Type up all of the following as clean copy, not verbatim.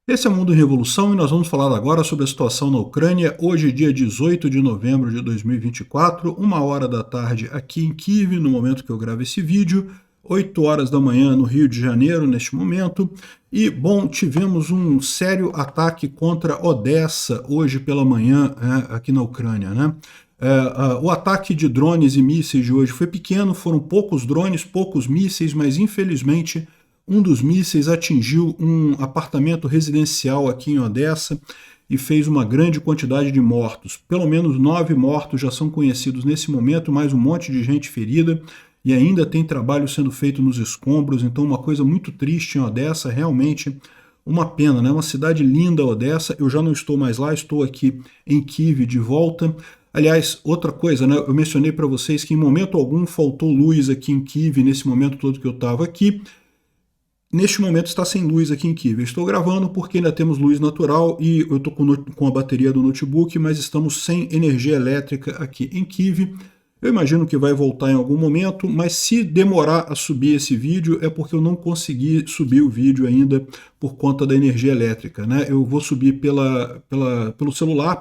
Esse é o Mundo em Revolução e nós vamos falar agora sobre a situação na Ucrânia. Hoje, dia 18 de novembro de 2024, 1 hora da tarde aqui em Kiev, no momento que eu gravo esse vídeo, 8 horas da manhã no Rio de Janeiro, neste momento. E, bom, tivemos um sério ataque contra Odessa hoje pela manhã, aqui na Ucrânia, né? O ataque de drones e mísseis de hoje foi pequeno, foram poucos drones, poucos mísseis, mas infelizmente um dos mísseis atingiu um apartamento residencial aqui em Odessa e fez uma grande quantidade de mortos. Pelo menos 9 mortos já são conhecidos nesse momento, mais um monte de gente ferida, e ainda tem trabalho sendo feito nos escombros, então uma coisa muito triste em Odessa, realmente uma pena, né? Uma cidade linda, Odessa. Eu já não estou mais lá, estou aqui em Kiev de volta. Aliás, outra coisa, né? Eu mencionei para vocês que em momento algum faltou luz aqui em Kiev, nesse momento todo que eu estava aqui. Neste momento está sem luz aqui em Kiev. Eu estou gravando porque ainda temos luz natural e eu estou com a bateria do notebook, mas estamos sem energia elétrica aqui em Kiev. Eu imagino que vai voltar em algum momento, mas se demorar a subir esse vídeo é porque eu não consegui subir o vídeo ainda por conta da energia elétrica, né? Eu vou subir pelo celular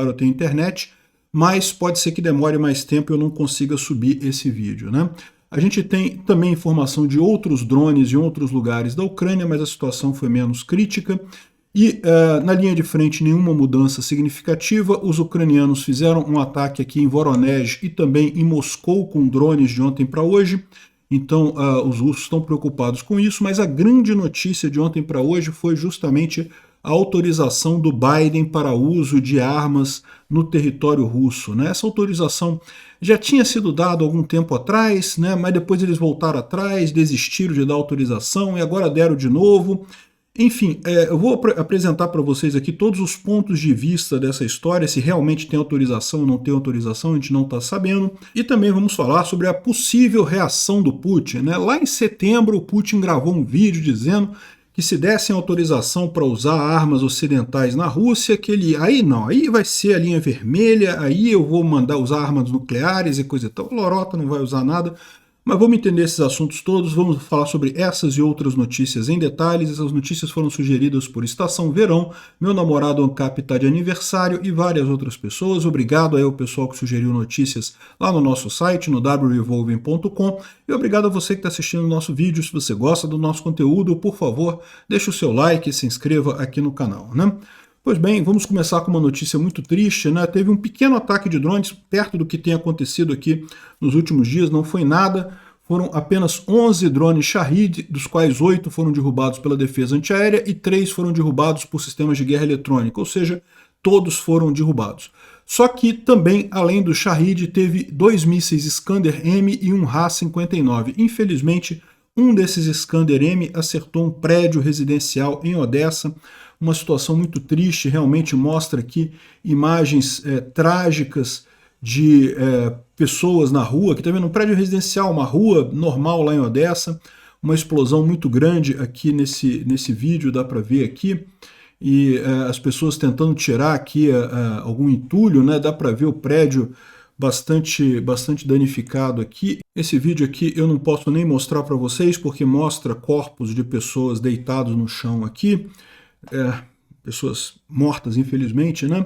eu tenho internet, mas pode ser que demore mais tempo e eu não consiga subir esse vídeo, né? A gente tem também informação de outros drones em outros lugares da Ucrânia, mas a situação foi menos crítica. E na linha de frente, nenhuma mudança significativa. Os ucranianos fizeram um ataque aqui em Voronezh e também em Moscou com drones de ontem para hoje. Então os russos estão preocupados com isso, mas a grande notícia de ontem para hoje foi justamente a autorização do Biden para uso de armas no território russo, né? Essa autorização já tinha sido dada algum tempo atrás, né? Mas depois eles voltaram atrás, desistiram de dar autorização e agora deram de novo. Enfim, eu vou apresentar para vocês aqui todos os pontos de vista dessa história, se realmente tem autorização ou não tem autorização, a gente não está sabendo. E também vamos falar sobre a possível reação do Putin, né? Lá em setembro, o Putin gravou um vídeo dizendo que se dessem autorização para usar armas ocidentais na Rússia, que ele, aí não, aí vai ser a linha vermelha, aí eu vou mandar usar armas nucleares e coisa e tal. Lorota não vai usar nada, mas vamos entender esses assuntos todos, vamos falar sobre essas e outras notícias em detalhes. Essas notícias foram sugeridas por Estação Verão, meu namorado Ancap está de aniversário e várias outras pessoas. Obrigado aí ao pessoal que sugeriu notícias lá no nosso site, no wrevolving.com, e obrigado a você que está assistindo o nosso vídeo. Se você gosta do nosso conteúdo, por favor, deixe o seu like e se inscreva aqui no canal, né? Pois bem, vamos começar com uma notícia muito triste, né? Teve um pequeno ataque de drones perto do que tem acontecido aqui nos últimos dias, não foi nada, foram apenas 11 drones Shahed, dos quais 8 foram derrubados pela defesa antiaérea e 3 foram derrubados por sistemas de guerra eletrônica, ou seja, todos foram derrubados. Só que também, além do Shahed, teve 2 mísseis Iskander-M e um Ra-59. Infelizmente, um desses Iskander-M acertou um prédio residencial em Odessa. Uma situação muito triste, realmente mostra aqui imagens trágicas de pessoas na rua, que está vendo um prédio residencial, uma rua normal lá em Odessa, uma explosão muito grande aqui nesse vídeo, dá para ver aqui, e as pessoas tentando tirar aqui algum entulho, né? Dá para ver o prédio bastante danificado aqui. Esse vídeo aqui eu não posso nem mostrar para vocês, porque mostra corpos de pessoas deitados no chão aqui, pessoas mortas, infelizmente, né?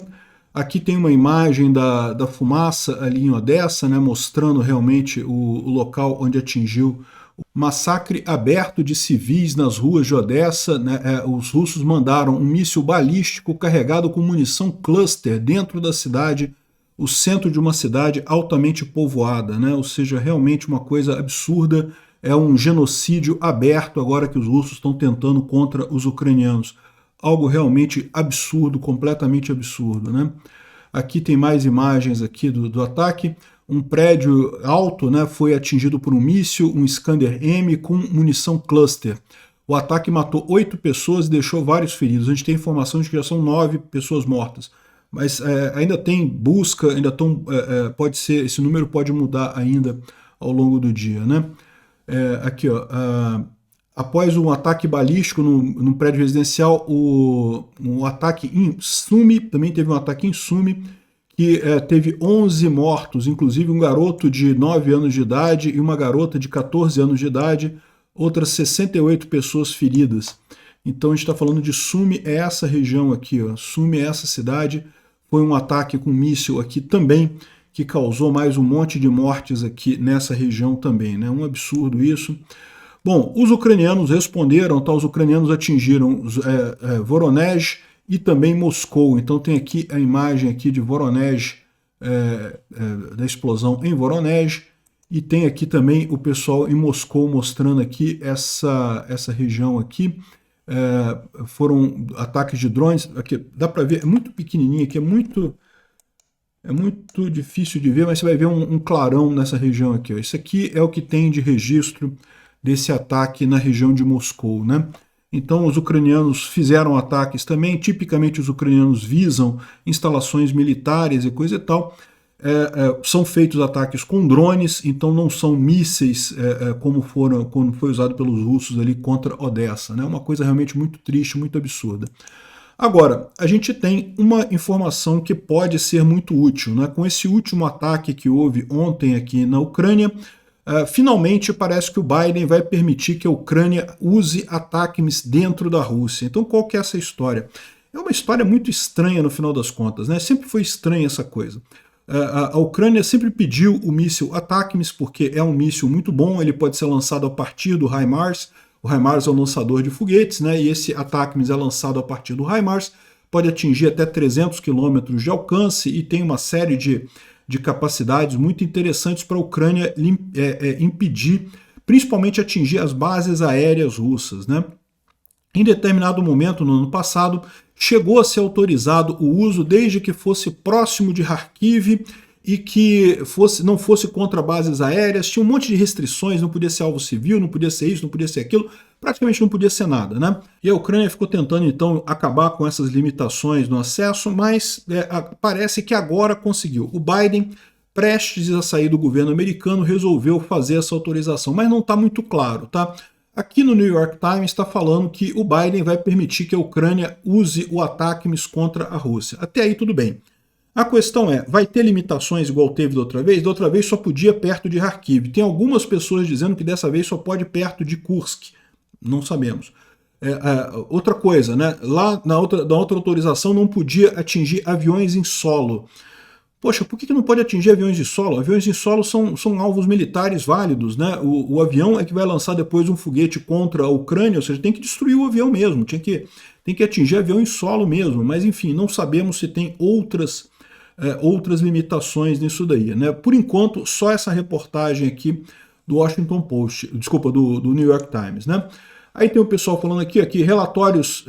Aqui tem uma imagem da fumaça ali em Odessa, né, mostrando realmente o local onde atingiu o massacre aberto de civis nas ruas de Odessa, né? Os russos mandaram um míssil balístico carregado com munição cluster dentro da cidade, o centro de uma cidade altamente povoada, né? Ou seja, realmente uma coisa absurda, é um genocídio aberto agora que os russos estão tentando contra os ucranianos. Algo realmente absurdo, completamente absurdo, né? Aqui tem mais imagens aqui do ataque. Um prédio alto, né, foi atingido por um míssil, um Iskander-M com munição cluster. O ataque matou 8 pessoas e deixou vários feridos. A gente tem informação de que já são 9 pessoas mortas. Mas ainda tem busca, ainda pode ser, esse número pode mudar ainda ao longo do dia, né? Aqui, ó. Após um ataque balístico num prédio residencial, um ataque em Sumi, também teve um ataque em Sumi, que teve 11 mortos, inclusive um garoto de 9 anos de idade e uma garota de 14 anos de idade, outras 68 pessoas feridas. Então a gente está falando de Sumy, é essa região aqui, ó. Sumy é essa cidade. Foi um ataque com míssil aqui também, que causou mais um monte de mortes aqui nessa região também, né? Um absurdo isso. Bom, os ucranianos responderam, tá? Os ucranianos atingiram Voronezh e também Moscou. Então tem aqui a imagem aqui de Voronezh, da explosão em Voronezh, e tem aqui também o pessoal em Moscou mostrando aqui essa região aqui. Foram ataques de drones, aqui dá para ver, é muito pequenininho aqui, é muito difícil de ver, mas você vai ver um clarão nessa região aqui, ó. Isso aqui é o que tem de registro desse ataque na região de Moscou, né? Então os ucranianos fizeram ataques também, tipicamente os ucranianos visam instalações militares e coisa e tal. São feitos ataques com drones, então não são mísseis como foi usado pelos russos ali contra Odessa, né? Uma coisa realmente muito triste, muito absurda. Agora, a gente tem uma informação que pode ser muito útil, né? Com esse último ataque que houve ontem aqui na Ucrânia, finalmente parece que o Biden vai permitir que a Ucrânia use ATACMS dentro da Rússia. Então qual que é essa história? É uma história muito estranha no final das contas, né? Sempre foi estranha essa coisa. A Ucrânia sempre pediu o míssil ATACMS porque é um míssil muito bom, ele pode ser lançado a partir do HIMARS. O HIMARS é um lançador de foguetes, né? E esse ATACMS é lançado a partir do HIMARS, pode atingir até 300 quilômetros de alcance e tem uma série de capacidades muito interessantes para a Ucrânia impedir, principalmente atingir as bases aéreas russas, né? Em determinado momento, no ano passado, chegou a ser autorizado o uso desde que fosse próximo de Kharkiv e que não fosse contra bases aéreas. Tinha um monte de restrições, não podia ser alvo civil, não podia ser isso, não podia ser aquilo, praticamente não podia ser nada, né? E a Ucrânia ficou tentando, então, acabar com essas limitações no acesso, mas parece que agora conseguiu. O Biden, prestes a sair do governo americano, resolveu fazer essa autorização, mas não está muito claro, tá? Aqui no New York Times está falando que o Biden vai permitir que a Ucrânia use o ATACMS contra a Rússia. Até aí tudo bem. A questão é, vai ter limitações igual teve da outra vez? Da outra vez só podia perto de Kharkiv. Tem algumas pessoas dizendo que dessa vez só pode perto de Kursk. Não sabemos. Outra coisa, né? Lá na outra autorização não podia atingir aviões em solo. Poxa, por que não pode atingir aviões de solo? Aviões de solo são alvos militares válidos, né? O avião é que vai lançar depois um foguete contra a Ucrânia, ou seja, tem que destruir o avião mesmo, tem que atingir avião em solo mesmo, mas enfim, não sabemos se tem outras limitações nisso daí, né? Por enquanto, só essa reportagem aqui do Washington Post, desculpa, do New York Times, né? Aí tem o pessoal falando aqui relatórios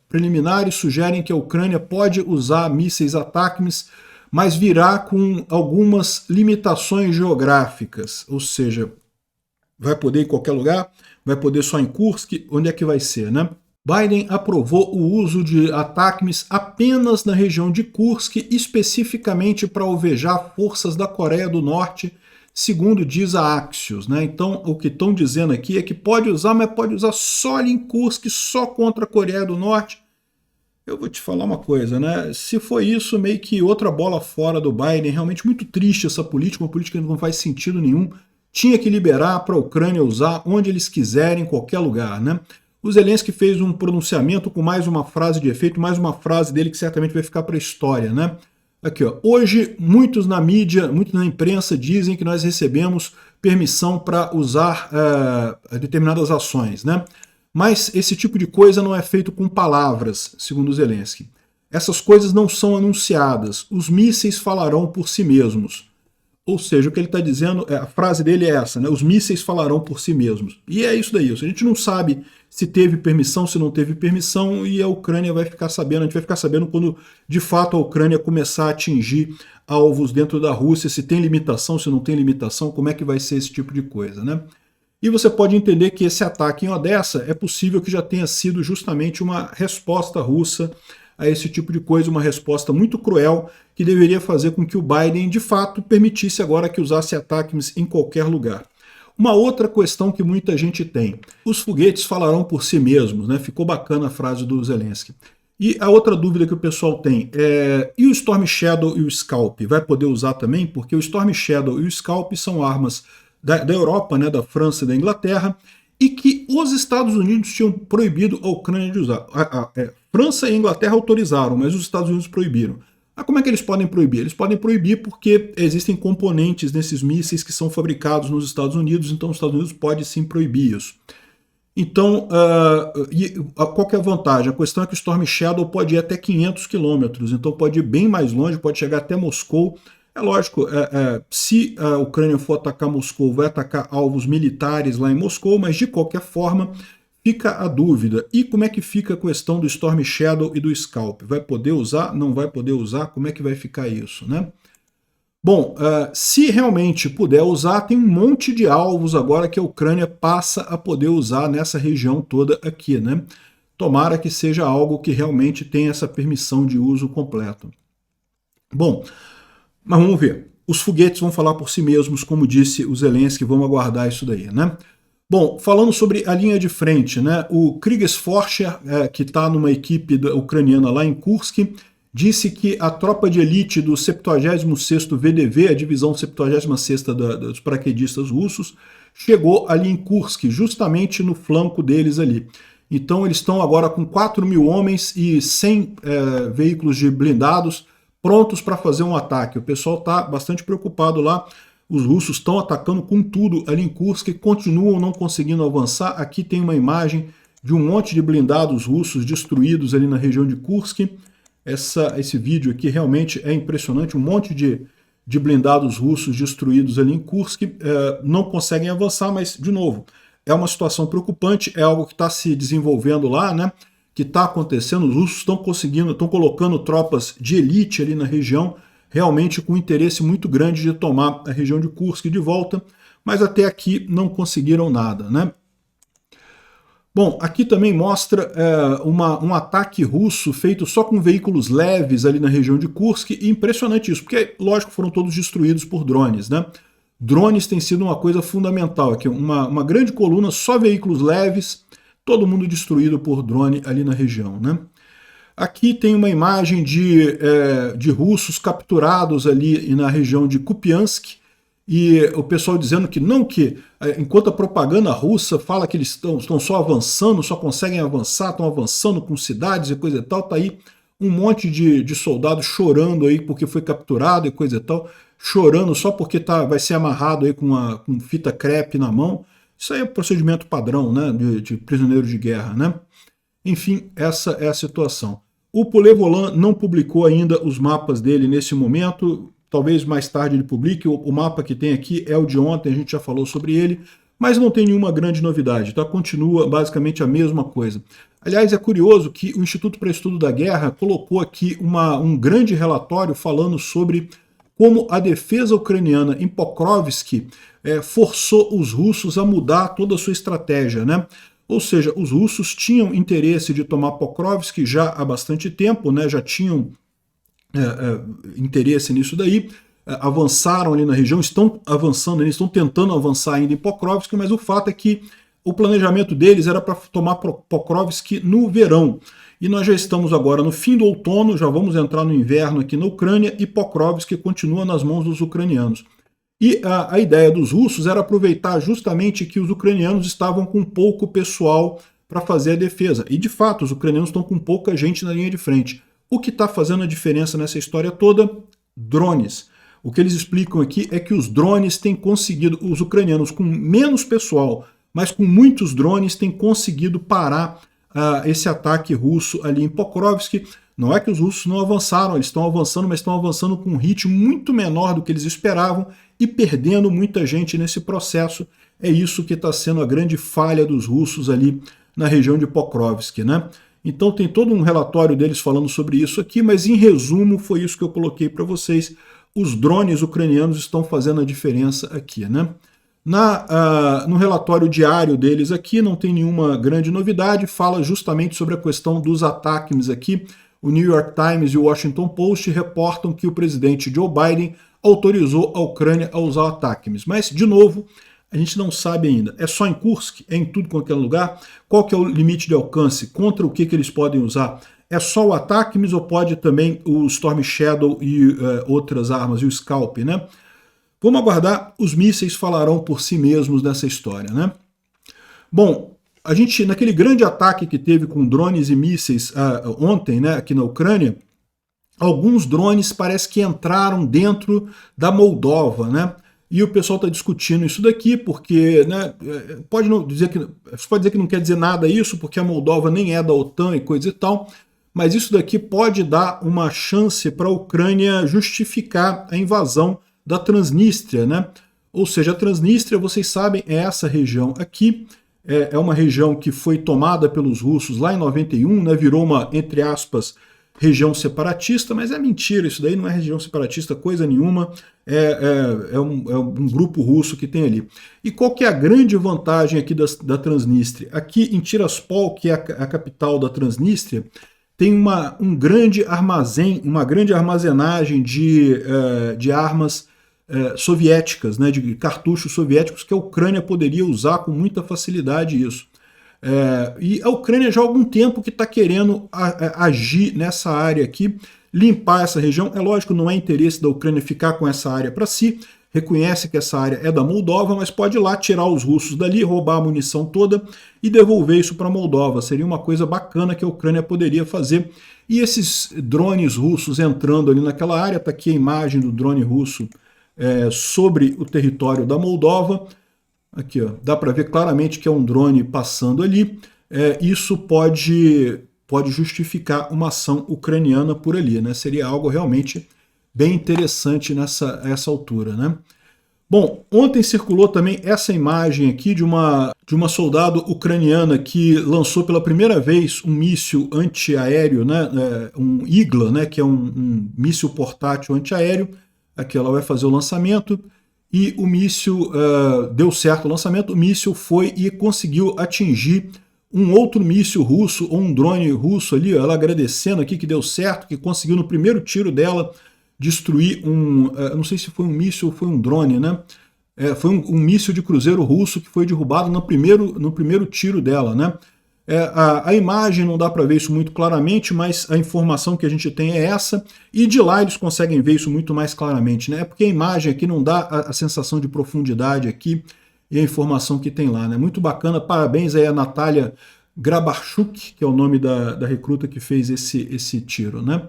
preliminares sugerem que a Ucrânia pode usar mísseis ATACMS, mas virá com algumas limitações geográficas, ou seja, vai poder em qualquer lugar, vai poder só em Kursk, onde é que vai ser, né? Biden aprovou o uso de ATACMS apenas na região de Kursk, especificamente para alvejar forças da Coreia do Norte, segundo diz a Axios, né? Então, o que estão dizendo aqui é que pode usar, mas pode usar só ali em Kursk, só contra a Coreia do Norte. Eu vou te falar uma coisa, né? Se foi isso, meio que outra bola fora do Biden, realmente muito triste essa política, uma política que não faz sentido nenhum. Tinha que liberar para a Ucrânia usar onde eles quiserem, em qualquer lugar, né? O Zelensky fez um pronunciamento com mais uma frase de efeito, mais uma frase dele que certamente vai ficar para a história, né? Aqui, ó. Hoje, muitos na mídia, muitos na imprensa dizem que nós recebemos permissão para usar determinadas ações, né? Mas esse tipo de coisa não é feito com palavras, segundo Zelensky. Essas coisas não são anunciadas. Os mísseis falarão por si mesmos. Ou seja, o que ele está dizendo, a frase dele é essa, né? Os mísseis falarão por si mesmos. E é isso daí. A gente não sabe se teve permissão, se não teve permissão, e a Ucrânia vai ficar sabendo, a gente vai ficar sabendo quando de fato a Ucrânia começar a atingir alvos dentro da Rússia, se tem limitação, se não tem limitação, como é que vai ser esse tipo de coisa, né? E você pode entender que esse ataque em Odessa é possível que já tenha sido justamente uma resposta russa a esse tipo de coisa, uma resposta muito cruel que deveria fazer com que o Biden, de fato, permitisse agora que usasse ATACMS em qualquer lugar. Uma outra questão que muita gente tem, os foguetes falarão por si mesmos, né? Ficou bacana a frase do Zelensky. E a outra dúvida que o pessoal tem é, e o Storm Shadow e o Scalp? Vai poder usar também? Porque o Storm Shadow e o Scalp são armas da Europa, né, da França e da Inglaterra, e que os Estados Unidos tinham proibido a Ucrânia de usar. França e Inglaterra autorizaram, mas os Estados Unidos proibiram. Como é que eles podem proibir? Eles podem proibir porque existem componentes nesses mísseis que são fabricados nos Estados Unidos, então os Estados Unidos podem sim proibir isso. Então, qual que é a vantagem? A questão é que o Storm Shadow pode ir até 500 quilômetros, então pode ir bem mais longe, pode chegar até Moscou. É lógico, se a Ucrânia for atacar Moscou, vai atacar alvos militares lá em Moscou, mas de qualquer forma fica a dúvida. E como é que fica a questão do Storm Shadow e do Scalp? Vai poder usar? Não vai poder usar? Como é que vai ficar isso, né? Bom, se realmente puder usar, tem um monte de alvos agora que a Ucrânia passa a poder usar nessa região toda aqui, né? Tomara que seja algo que realmente tenha essa permissão de uso completo. Bom, mas vamos ver. Os foguetes vão falar por si mesmos, como disse o Zelensky, vamos aguardar isso daí, né? Bom, falando sobre a linha de frente, né? O Kriegsforscher, que está numa equipe ucraniana lá em Kursk, disse que a tropa de elite do 76º VDV, a divisão 76ª dos paraquedistas russos, chegou ali em Kursk, justamente no flanco deles ali. Então eles estão agora com 4.000 homens e 100 veículos de blindados prontos para fazer um ataque. O pessoal está bastante preocupado lá. Os russos estão atacando com tudo ali em Kursk e continuam não conseguindo avançar. Aqui tem uma imagem de um monte de blindados russos destruídos ali na região de Kursk. Esse vídeo aqui realmente é impressionante. Um monte de blindados russos destruídos ali em Kursk. Não conseguem avançar, mas, de novo, é uma situação preocupante. É algo que está se desenvolvendo lá, né? Que está acontecendo. Os russos estão colocando tropas de elite ali na região, realmente com interesse muito grande de tomar a região de Kursk de volta, mas até aqui não conseguiram nada, né? Bom, aqui também mostra um ataque russo feito só com veículos leves ali na região de Kursk, e impressionante isso, porque, lógico, foram todos destruídos por drones, né? Drones tem sido uma coisa fundamental aqui, uma grande coluna, só veículos leves, todo mundo destruído por drone ali na região, né? Aqui tem uma imagem de russos capturados ali na região de Kupiansk, e o pessoal dizendo que não, enquanto a propaganda russa fala que eles estão só avançando, só conseguem avançar, estão avançando com cidades e coisa e tal, tá aí um monte de soldados chorando aí porque foi capturado e coisa e tal, chorando só porque vai ser amarrado aí com fita crepe na mão. Isso aí é procedimento padrão, né, de prisioneiro de guerra, né? Enfim, essa é a situação. O Polevolan não publicou ainda os mapas dele nesse momento, talvez mais tarde ele publique. O mapa que tem aqui é o de ontem, a gente já falou sobre ele, mas não tem nenhuma grande novidade, tá? Continua basicamente a mesma coisa. Aliás, é curioso que o Instituto para Estudo da Guerra colocou aqui um grande relatório falando sobre como a defesa ucraniana em Pokrovsk forçou os russos a mudar toda a sua estratégia, né? Ou seja, os russos tinham interesse de tomar Pokrovsk já há bastante tempo, né? Já tinham interesse nisso daí, avançaram ali na região, estão avançando, eles estão tentando avançar ainda em Pokrovsk, mas o fato é que o planejamento deles era para tomar Pokrovsk no verão. E nós já estamos agora no fim do outono, já vamos entrar no inverno aqui na Ucrânia, e Pokrovsk continua nas mãos dos ucranianos. E a ideia dos russos era aproveitar justamente que os ucranianos estavam com pouco pessoal para fazer a defesa. E de fato, os ucranianos estão com pouca gente na linha de frente. O que está fazendo a diferença nessa história toda? Drones. O que eles explicam aqui é que os drones têm conseguido, os ucranianos com menos pessoal, mas com muitos drones, têm conseguido parar esse ataque russo ali em Pokrovsk. Não é que os russos não avançaram, eles estão avançando, mas estão avançando com um ritmo muito menor do que eles esperavam e perdendo muita gente nesse processo. É isso que está sendo a grande falha dos russos ali na região de Pokrovsk, né? Então tem todo um relatório deles falando sobre isso aqui, mas em resumo foi isso que eu coloquei para vocês. Os drones ucranianos estão fazendo a diferença aqui, né? No relatório diário deles aqui não tem nenhuma grande novidade, fala justamente sobre a questão dos ataques aqui. O New York Times e o Washington Post reportam que o presidente Joe Biden autorizou a Ucrânia a usar ataques. Mas, de novo, a gente não sabe ainda. É só em Kursk? É em tudo qualquer lugar? Qual que é o limite de alcance? Contra o que eles podem usar? É só o ATACMS ou pode também o Storm Shadow e outras armas, e o Scalp, né? Vamos aguardar, os mísseis falarão por si mesmos nessa história, né? Bom, a gente, naquele grande ataque que teve com drones e mísseis ontem, né, aqui na Ucrânia, alguns drones parece que entraram dentro da Moldova, né? E o pessoal está discutindo isso daqui, porque, né, pode dizer que não quer dizer nada isso, porque a Moldova nem é da OTAN e coisa e tal, mas isso daqui pode dar uma chance para a Ucrânia justificar a invasão da Transnistria, né? Ou seja, a Transnistria, vocês sabem, é essa região aqui, é uma região que foi tomada pelos russos lá em 91, né? Virou uma, entre aspas, região separatista, mas é mentira, isso daí não é região separatista coisa nenhuma, é um grupo russo que tem ali. E qual que é a grande vantagem aqui da Transnistria? Aqui em Tiraspol, que é a capital da Transnistria, tem um grande armazém, uma grande armazenagem de armas soviéticas, né, de cartuchos soviéticos que a Ucrânia poderia usar com muita facilidade isso. E a Ucrânia já há algum tempo que está querendo agir nessa área aqui, limpar essa região. É lógico, não é interesse da Ucrânia ficar com essa área para si, reconhece que essa área é da Moldova, mas pode ir lá tirar os russos dali, roubar a munição toda e devolver isso para a Moldova. Seria uma coisa bacana que a Ucrânia poderia fazer. E esses drones russos entrando ali naquela área, está aqui a imagem do drone russo sobre o território da Moldova. Aqui, ó, dá para ver claramente que é um drone passando ali. Isso pode justificar uma ação ucraniana por ali, né? Seria algo realmente bem interessante essa altura, né? Bom, ontem circulou também essa imagem aqui de uma soldado ucraniana que lançou pela primeira vez um míssil antiaéreo, né? Um Igla, né? Que é um míssil portátil antiaéreo. Aqui ela vai fazer o lançamento. E o míssil deu certo o lançamento, o míssil foi e conseguiu atingir um outro míssil russo, ou um drone russo ali, ela agradecendo aqui que deu certo, que conseguiu no primeiro tiro dela destruir não sei se foi um míssil ou foi um drone, né? Foi um míssil de cruzeiro russo que foi derrubado no primeiro tiro dela, né? A imagem não dá para ver isso muito claramente, mas a informação que a gente tem é essa, e de lá eles conseguem ver isso muito mais claramente, né? Porque a imagem aqui não dá a sensação de profundidade aqui e a informação que tem lá, né? Muito bacana, parabéns aí a Natália Grabarchuk, que é o nome da recruta que fez esse tiro, né?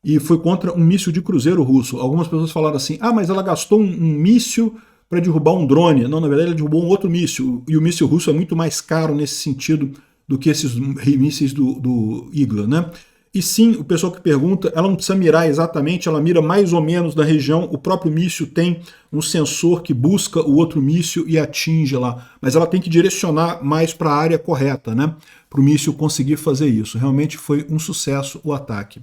E foi contra um míssil de cruzeiro russo. Algumas pessoas falaram assim, mas ela gastou um míssil para derrubar um drone. Não, na verdade ela derrubou um outro míssil, e o míssil russo é muito mais caro nesse sentido do que esses mísseis do Igla, né? E sim, o pessoal que pergunta, ela não precisa mirar exatamente, ela mira mais ou menos na região, o próprio míssil tem um sensor que busca o outro míssil e atinge lá, mas ela tem que direcionar mais para a área correta, né? Para o míssil conseguir fazer isso. Realmente foi um sucesso o ataque.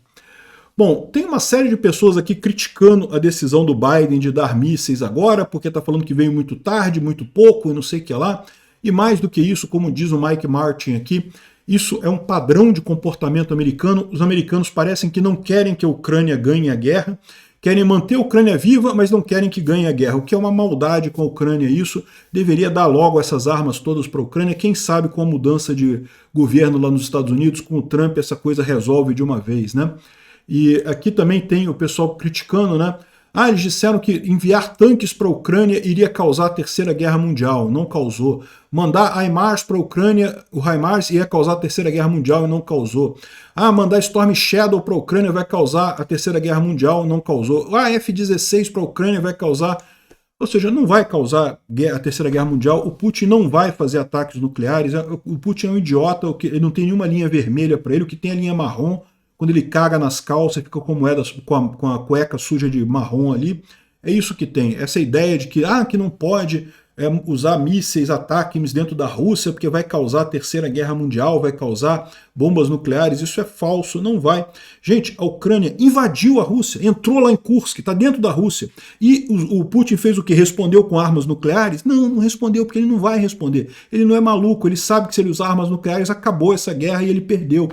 Bom, tem uma série de pessoas aqui criticando a decisão do Biden de dar mísseis agora, porque está falando que veio muito tarde, muito pouco e não sei o que lá. E mais do que isso, como diz o Mike Martin aqui, isso é um padrão de comportamento americano. Os americanos parecem que não querem que a Ucrânia ganhe a guerra, querem manter a Ucrânia viva, mas não querem que ganhe a guerra, o que é uma maldade com a Ucrânia. Isso deveria dar logo essas armas todas para a Ucrânia. Quem sabe com a mudança de governo lá nos Estados Unidos, com o Trump, essa coisa resolve de uma vez, né? E aqui também tem o pessoal criticando, né? Eles disseram que enviar tanques para a Ucrânia iria causar a Terceira Guerra Mundial, não causou. Mandar HIMARS para a Ucrânia, o HIMARS ia causar a Terceira Guerra Mundial e não causou. Mandar Storm Shadow para a Ucrânia vai causar a Terceira Guerra Mundial e não causou. F-16 para a Ucrânia vai causar... Ou seja, não vai causar a Terceira Guerra Mundial, o Putin não vai fazer ataques nucleares, o Putin é um idiota, ele não tem nenhuma linha vermelha para ele, o que tem é a linha marrom. Quando ele caga nas calças, fica com moedas, com a cueca suja de marrom ali. É isso que tem. Essa ideia de que não pode usar mísseis, ataques dentro da Rússia, porque vai causar a Terceira Guerra Mundial, vai causar bombas nucleares. Isso é falso, não vai. Gente, a Ucrânia invadiu a Rússia, entrou lá em Kursk, está dentro da Rússia. E o Putin fez o quê? Respondeu com armas nucleares? Não respondeu, porque ele não vai responder. Ele não é maluco, ele sabe que se ele usar armas nucleares, acabou essa guerra e ele perdeu.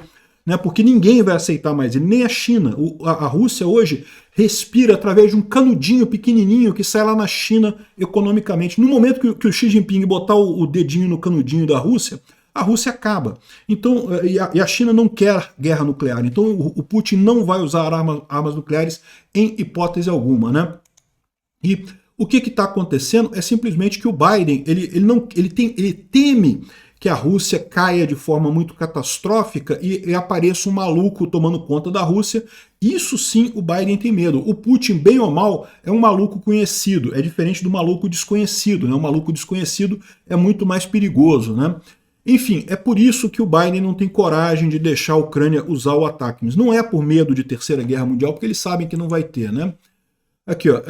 Né, porque ninguém vai aceitar mais ele, nem a China. A Rússia hoje respira através de um canudinho pequenininho que sai lá na China economicamente. No momento que o Xi Jinping botar o dedinho no canudinho da Rússia, a Rússia acaba. Então, e a China não quer guerra nuclear. Então o Putin não vai usar armas nucleares em hipótese alguma, né? E o que está acontecendo é simplesmente que o Biden ele teme que a Rússia caia de forma muito catastrófica e apareça um maluco tomando conta da Rússia. Isso sim o Biden tem medo. O Putin, bem ou mal, é um maluco conhecido, é diferente do maluco desconhecido, né? O maluco desconhecido é muito mais perigoso, né? Enfim, é por isso que o Biden não tem coragem de deixar a Ucrânia usar o ATACMS. Não é por medo de Terceira Guerra Mundial, porque eles sabem que não vai ter, né? Aqui, ó,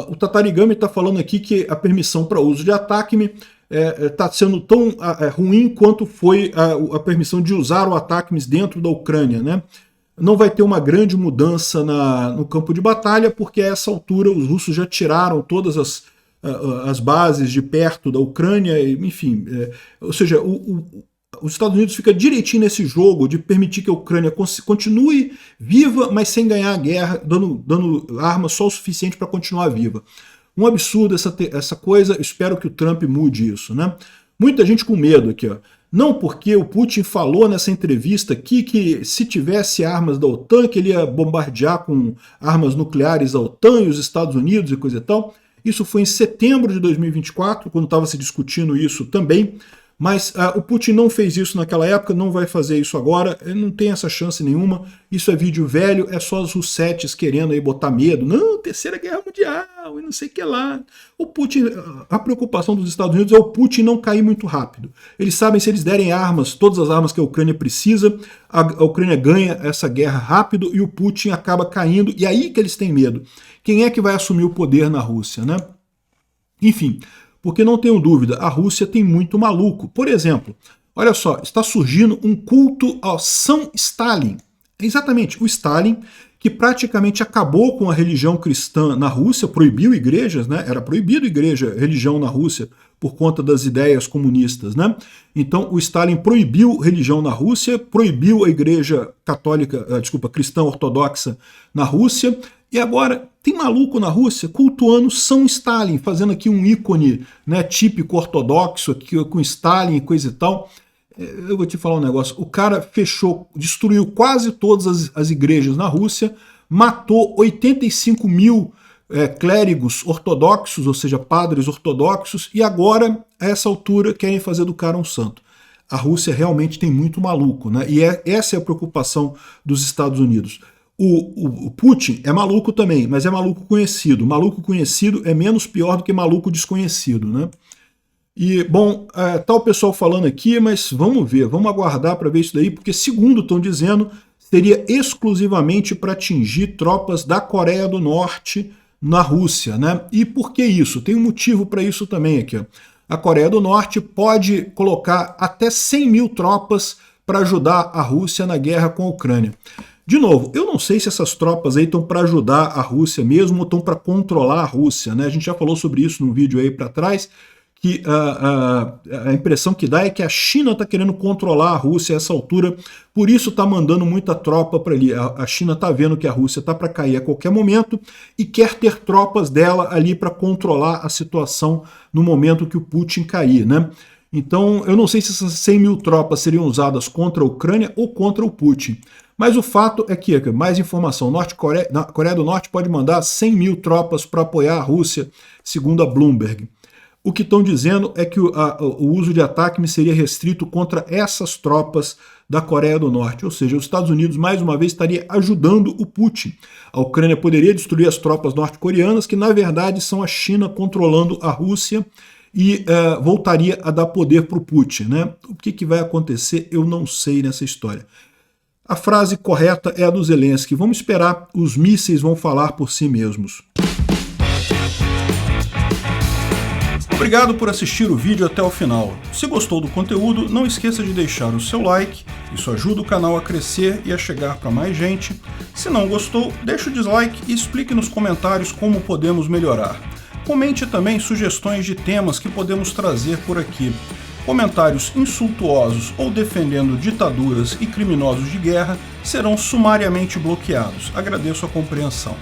o Tatarigami está falando aqui que a permissão para uso de ATACMS está sendo tão ruim quanto foi a permissão de usar o ATACMS dentro da Ucrânia, né? Não vai ter uma grande mudança no campo de batalha, porque a essa altura os russos já tiraram todas as bases de perto da Ucrânia, enfim, ou seja, os Estados Unidos fica direitinho nesse jogo de permitir que a Ucrânia continue viva, mas sem ganhar a guerra, dando armas só o suficiente para continuar viva. Um absurdo essa coisa, espero que o Trump mude isso, né? Muita gente com medo aqui, ó. Não porque o Putin falou nessa entrevista aqui que se tivesse armas da OTAN, que ele ia bombardear com armas nucleares a OTAN e os Estados Unidos e coisa e tal. Isso foi em setembro de 2024, quando estava se discutindo isso também. Mas o Putin não fez isso naquela época, não vai fazer isso agora, ele não tem essa chance nenhuma. Isso é vídeo velho, é só os russetes querendo aí botar medo. Não, Terceira Guerra Mundial e não sei o que lá. O Putin, a preocupação dos Estados Unidos é o Putin não cair muito rápido. Eles sabem, se eles derem armas, todas as armas que a Ucrânia precisa, a Ucrânia ganha essa guerra rápido e o Putin acaba caindo, e aí que eles têm medo. Quem é que vai assumir o poder na Rússia, né? Enfim, porque não tenho dúvida, a Rússia tem muito maluco. Por exemplo, olha só, está surgindo um culto ao São Stalin. Exatamente, o Stalin, que praticamente acabou com a religião cristã na Rússia, proibiu igrejas, né? Era proibido religião na Rússia por conta das ideias comunistas, né? Então o Stalin proibiu religião na Rússia, proibiu a igreja católica, cristã ortodoxa na Rússia, e agora tem maluco na Rússia cultuando São Stalin, fazendo aqui um ícone, né, típico ortodoxo, aqui, com Stalin e coisa e tal. Eu vou te falar um negócio, o cara destruiu quase todas as igrejas na Rússia, matou 85 mil clérigos ortodoxos, ou seja, padres ortodoxos, e agora, a essa altura, querem fazer do cara um santo. A Rússia realmente tem muito maluco, né? E essa é a preocupação dos Estados Unidos. O Putin é maluco também, mas é maluco conhecido. Maluco conhecido é menos pior do que maluco desconhecido, né? E, bom, tá o pessoal falando aqui, mas vamos ver, vamos aguardar para ver isso daí, porque segundo estão dizendo, seria exclusivamente para atingir tropas da Coreia do Norte na Rússia, né? E por que isso? Tem um motivo para isso também aqui, ó. A Coreia do Norte pode colocar até 100 mil tropas para ajudar a Rússia na guerra com a Ucrânia. De novo, eu não sei se essas tropas aí estão para ajudar a Rússia mesmo ou estão para controlar a Rússia, né? A gente já falou sobre isso num vídeo aí para trás, que a impressão que dá é que a China está querendo controlar a Rússia a essa altura, por isso está mandando muita tropa para ali. A China está vendo que a Rússia está para cair a qualquer momento e quer ter tropas dela ali para controlar a situação no momento que o Putin cair, né? Então, eu não sei se essas 100 mil tropas seriam usadas contra a Ucrânia ou contra o Putin. Mas o fato é que, mais informação, a Coreia do Norte pode mandar 100 mil tropas para apoiar a Rússia, segundo a Bloomberg. O que estão dizendo é que o uso de ATACMS seria restrito contra essas tropas da Coreia do Norte, ou seja, os Estados Unidos mais uma vez estaria ajudando o Putin. A Ucrânia poderia destruir as tropas norte-coreanas, que na verdade são a China controlando a Rússia, e voltaria a dar poder para o Putin, né? O que vai acontecer eu não sei nessa história. A frase correta é a do Zelensky. Vamos esperar, os mísseis vão falar por si mesmos. Obrigado por assistir o vídeo até o final. Se gostou do conteúdo, não esqueça de deixar o seu like, isso ajuda o canal a crescer e a chegar para mais gente. Se não gostou, deixe o dislike e explique nos comentários como podemos melhorar. Comente também sugestões de temas que podemos trazer por aqui. Comentários insultuosos ou defendendo ditaduras e criminosos de guerra serão sumariamente bloqueados. Agradeço a compreensão.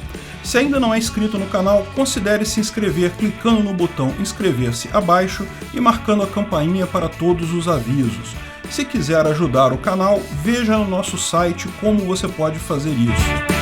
Se ainda não é inscrito no canal, considere se inscrever clicando no botão inscrever-se abaixo e marcando a campainha para todos os avisos. Se quiser ajudar o canal, veja no nosso site como você pode fazer isso.